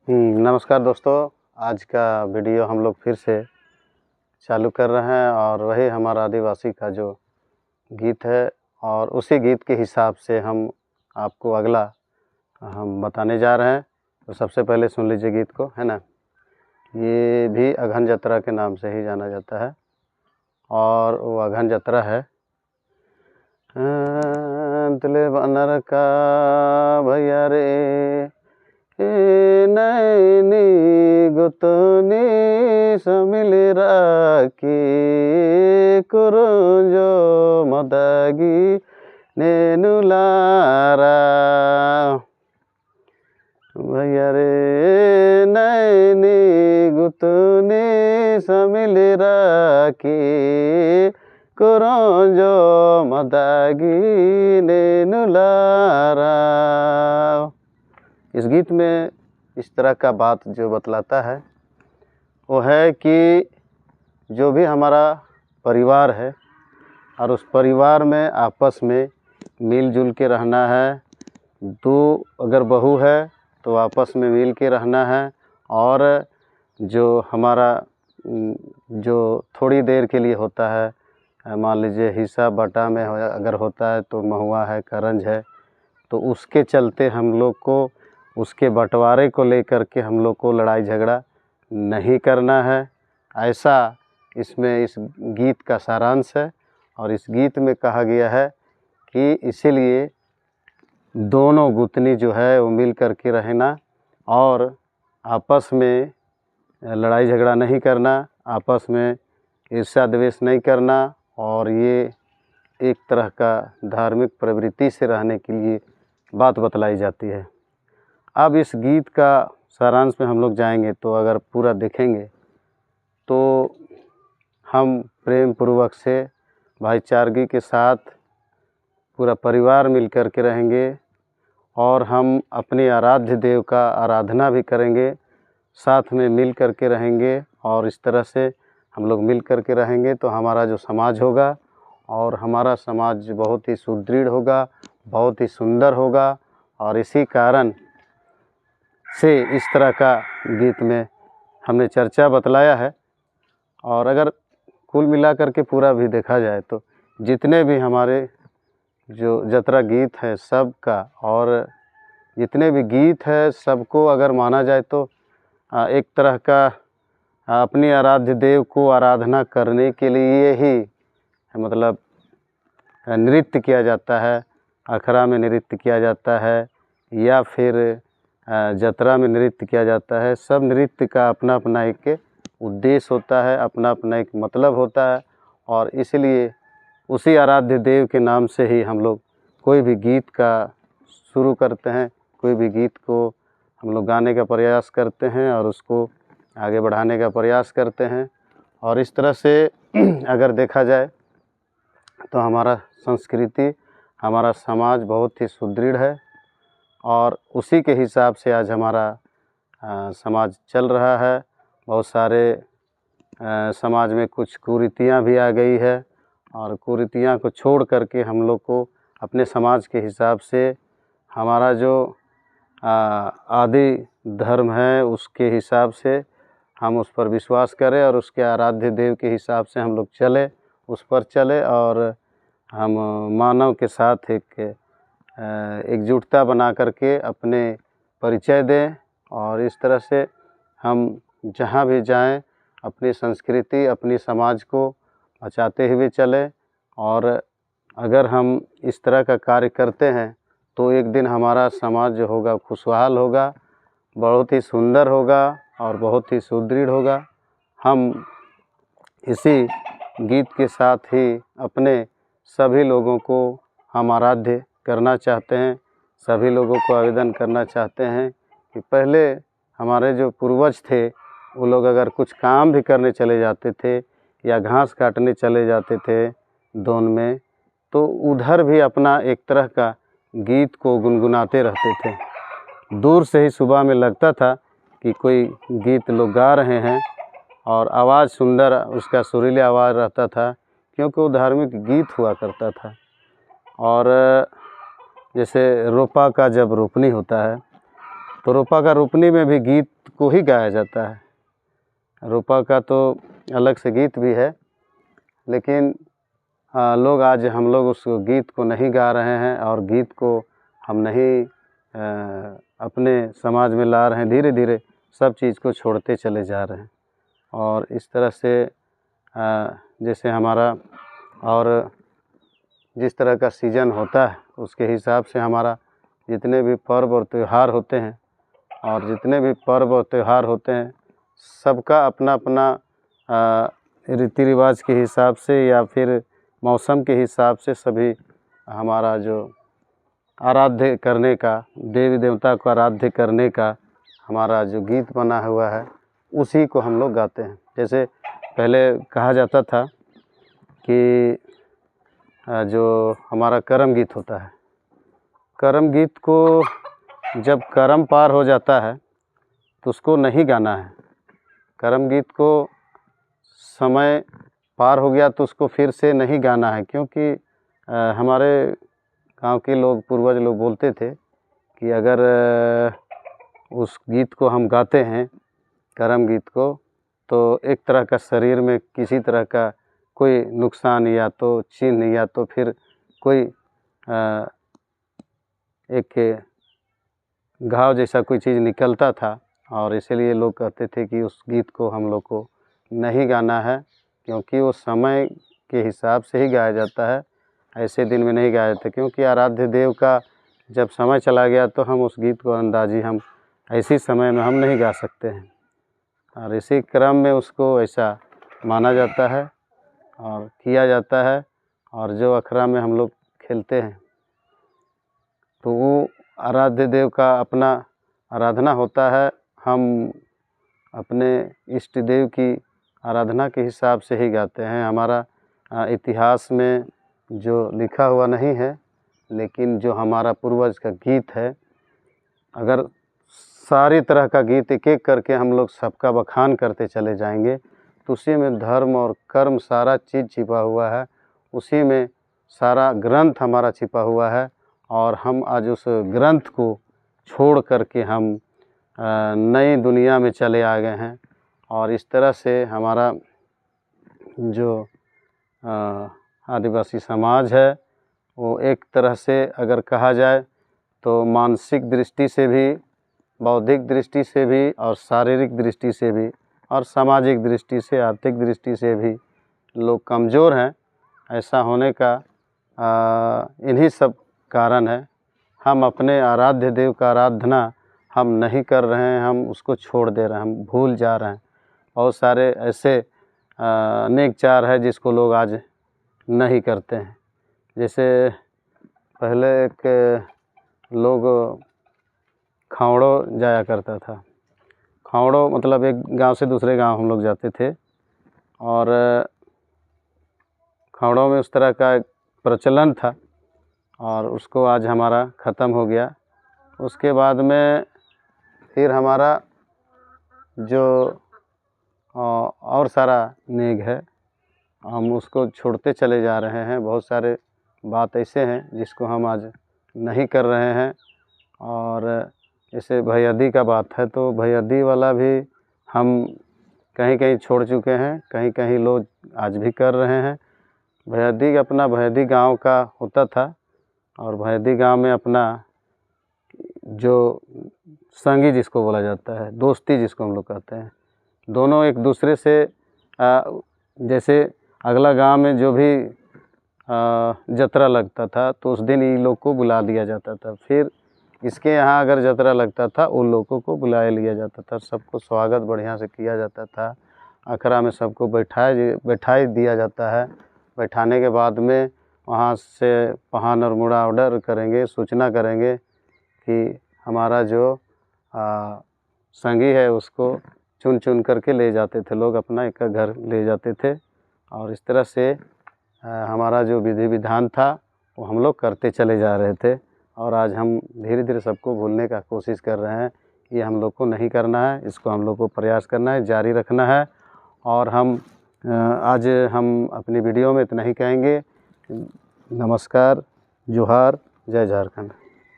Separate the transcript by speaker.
Speaker 1: नमस्कार दोस्तों। आज का वीडियो हम लोग फिर से चालू कर रहे हैं और वही हमारा आदिवासी का जो गीत है और उसी गीत के हिसाब से हम आपको अगला हम बताने जा रहे हैं। तो सबसे पहले सुन लीजिए गीत को, है ना। ये भी अघन जतरा के नाम से ही जाना जाता है और वो अघन जतरा है। तले बनर का भैया रे नैनी गुतनी समिल राखी कुरुंजो मदगी नेनुलारा भैया रे नैनी गुतनी समिल राखी कुरुंजो मदगी नेनुलारा। इस गीत में इस तरह का बात जो बतलाता है वो है कि जो भी हमारा परिवार है और उस परिवार में आपस में मिलजुल के रहना है। दो अगर बहू है तो आपस में मिल के रहना है और जो हमारा जो थोड़ी देर के लिए होता है, मान लीजिए हिस्सा बटा में अगर होता है तो महुआ है, करंज है, तो उसके चलते हम लोग को उसके बंटवारे को लेकर के हम लोग को लड़ाई झगड़ा नहीं करना है। ऐसा इसमें इस गीत का सारांश है और इस गीत में कहा गया है कि इसीलिए दोनों गुतनी जो है वो मिल कर के रहना और आपस में लड़ाई झगड़ा नहीं करना, आपस में ईर्ष्या द्वेष नहीं करना और ये एक तरह का धार्मिक प्रवृत्ति से रहने के लिए बात बतलाई जाती है। अब इस गीत का सारांश में हम लोग जाएंगे तो अगर पूरा देखेंगे तो हम प्रेम पूर्वक से भाईचारगी के साथ पूरा परिवार मिल कर के रहेंगे और हम अपने आराध्य देव का आराधना भी करेंगे, साथ में मिल कर के रहेंगे और इस तरह से हम लोग मिल कर के रहेंगे तो हमारा जो समाज होगा और हमारा समाज बहुत ही सुदृढ़ होगा, बहुत ही सुंदर होगा। और इसी कारण से इस तरह का गीत में हमने चर्चा बतलाया है। और अगर कुल मिलाकर के पूरा भी देखा जाए तो जितने भी हमारे जो जतरा गीत है सब का और जितने भी गीत है सबको अगर माना जाए तो एक तरह का अपने आराध्य देव को आराधना करने के लिए ही मतलब नृत्य किया जाता है, अखड़ा में नृत्य किया जाता है या फिर जतरा में नृत्य किया जाता है। सब नृत्य का अपना अपना एक उद्देश्य होता है, अपना अपना एक मतलब होता है और इसलिए उसी आराध्य देव के नाम से ही हम लोग कोई भी गीत का शुरू करते हैं, कोई भी गीत को हम लोग गाने का प्रयास करते हैं और उसको आगे बढ़ाने का प्रयास करते हैं। और इस तरह से अगर देखा जाए तो हमारा संस्कृति, हमारा समाज बहुत ही सुदृढ़ है और उसी के हिसाब से आज हमारा समाज चल रहा है। बहुत सारे समाज में कुछ कुरीतियाँ भी आ गई है और कुरीतियाँ को छोड़ करके हम लोग को अपने समाज के हिसाब से हमारा जो आदि धर्म है उसके हिसाब से हम उस पर विश्वास करें और उसके आराध्य देव के हिसाब से हम लोग चले, उस पर चले और हम मानव के साथ एक एकजुटता बना करके अपने परिचय दें और इस तरह से हम जहाँ भी जाएं अपनी संस्कृति, अपनी समाज को बचाते हुए चलें। और अगर हम इस तरह का कार्य करते हैं तो एक दिन हमारा समाज जो होगा खुशहाल होगा, बहुत ही सुंदर होगा और बहुत ही सुदृढ़ होगा। हम इसी गीत के साथ ही अपने सभी लोगों को हम आराध्य करना चाहते हैं, सभी लोगों को आवेदन करना चाहते हैं कि पहले हमारे जो पूर्वज थे वो लोग अगर कुछ काम भी करने चले जाते थे या घास काटने चले जाते थे दोन में तो उधर भी अपना एक तरह का गीत को गुनगुनाते रहते थे। दूर से ही सुबह में लगता था कि कोई गीत लोग गा रहे हैं और आवाज़ सुंदर उसका सुरीली आवाज़ रहता था क्योंकि वो धार्मिक गीत हुआ करता था। और जैसे रोपा का जब रोपनी होता है तो रोपा का रोपनी में भी गीत को ही गाया जाता है। रोपा का तो अलग से गीत भी है, लेकिन लोग आज हम लोग उस गीत को नहीं गा रहे हैं और गीत को हम नहीं अपने समाज में ला रहे हैं। धीरे धीरे सब चीज़ को छोड़ते चले जा रहे हैं। और इस तरह से जैसे हमारा और जिस तरह का सीज़न होता है उसके हिसाब से हमारा जितने भी पर्व और त्यौहार होते हैं और जितने भी पर्व और त्यौहार होते हैं सबका अपना अपना रीति रिवाज के हिसाब से या फिर मौसम के हिसाब से सभी हमारा जो आराध्य करने का, देवी देवता को आराध्य करने का हमारा जो गीत बना हुआ है उसी को हम लोग गाते हैं। जैसे पहले कहा जाता था कि जो हमारा करम गीत होता है, करम गीत को जब करम पार हो जाता है तो उसको नहीं गाना है। करम गीत को समय पार हो गया तो उसको फिर से नहीं गाना है, क्योंकि हमारे गांव के लोग, पूर्वज लोग बोलते थे कि अगर उस गीत को हम गाते हैं, करम गीत को, तो एक तरह का शरीर में किसी तरह का कोई नुकसान या तो चिन्ह या तो फिर कोई एक घाव जैसा कोई चीज़ निकलता था। और इसीलिए लोग कहते थे कि उस गीत को हम लोग को नहीं गाना है, क्योंकि वो समय के हिसाब से ही गाया जाता है, ऐसे दिन में नहीं गाया जाता। क्योंकि आराध्य देव का जब समय चला गया तो हम उस गीत को अंदाजी हम ऐसी समय में हम नहीं गा सकते हैं। और इसी क्रम में उसको ऐसा माना जाता है और किया जाता है। और जो अखड़ा में हम लोग खेलते हैं तो वो आराध्य देव का अपना आराधना होता है। हम अपने इष्ट देव की आराधना के हिसाब से ही गाते हैं। हमारा इतिहास में जो लिखा हुआ नहीं है, लेकिन जो हमारा पूर्वज का गीत है, अगर सारी तरह का गीत एक एक करके हम लोग सबका बखान करते चले जाएंगे तो उसी में धर्म और कर्म सारा चीज़ छिपा हुआ है, उसी में सारा ग्रंथ हमारा छिपा हुआ है। और हम आज उस ग्रंथ को छोड़ करके हम नई दुनिया में चले आ गए हैं। और इस तरह से हमारा जो आदिवासी समाज है वो एक तरह से अगर कहा जाए तो मानसिक दृष्टि से भी, बौद्धिक दृष्टि से भी और शारीरिक दृष्टि से भी और सामाजिक दृष्टि से, आर्थिक दृष्टि से भी लोग कमज़ोर हैं। ऐसा होने का इन्हीं सब कारण है। हम अपने आराध्य देव का आराधना हम नहीं कर रहे हैं, हम उसको छोड़ दे रहे हैं, हम भूल जा रहे हैं। बहुत सारे ऐसे अनेक चार है जिसको लोग आज नहीं करते हैं। जैसे पहले एक लोग खावड़ो जाया करता था। खावड़ो मतलब एक गांव से दूसरे गांव हम लोग जाते थे और खावड़ों में उस तरह का एक प्रचलन था और उसको आज हमारा ख़त्म हो गया। उसके बाद में फिर हमारा जो और सारा नेग है हम उसको छोड़ते चले जा रहे हैं। बहुत सारे बात ऐसे हैं जिसको हम आज नहीं कर रहे हैं। और जैसे भैय्यादी का बात है तो भैय्यादी वाला भी हम कहीं कहीं छोड़ चुके हैं, कहीं कहीं लोग आज भी कर रहे हैं। भैय्यादी अपना भैय्यादी गांव का होता था और भैय्यादी गांव में अपना जो संगी जिसको बोला जाता है, दोस्ती जिसको हम लोग कहते हैं, दोनों एक दूसरे से जैसे अगला गांव में जो भी जतरा लगता था तो उस दिन इन लोग को बुला लिया जाता था। फिर इसके यहाँ अगर जतरा लगता था उन लोगों को बुला लिया जाता था, सबको स्वागत बढ़िया से किया जाता था। अखड़ा में सबको बैठा दिया जाता है। बैठाने के बाद में वहाँ से पहान और मुड़ा ऑर्डर करेंगे, सूचना करेंगे कि हमारा जो संगी है उसको चुन चुन करके ले जाते थे लोग, अपना एक घर ले जाते थे। और इस तरह से हमारा जो विधि विधान था वो हम लोग करते चले जा रहे थे। और आज हम धीरे धीरे सबको भूलने का कोशिश कर रहे हैं। ये हम लोग को नहीं करना है, इसको हम लोग को प्रयास करना है, जारी रखना है। और हम आज हम अपनी वीडियो में इतना ही कहेंगे। नमस्कार, जोहार, जय झारखंड।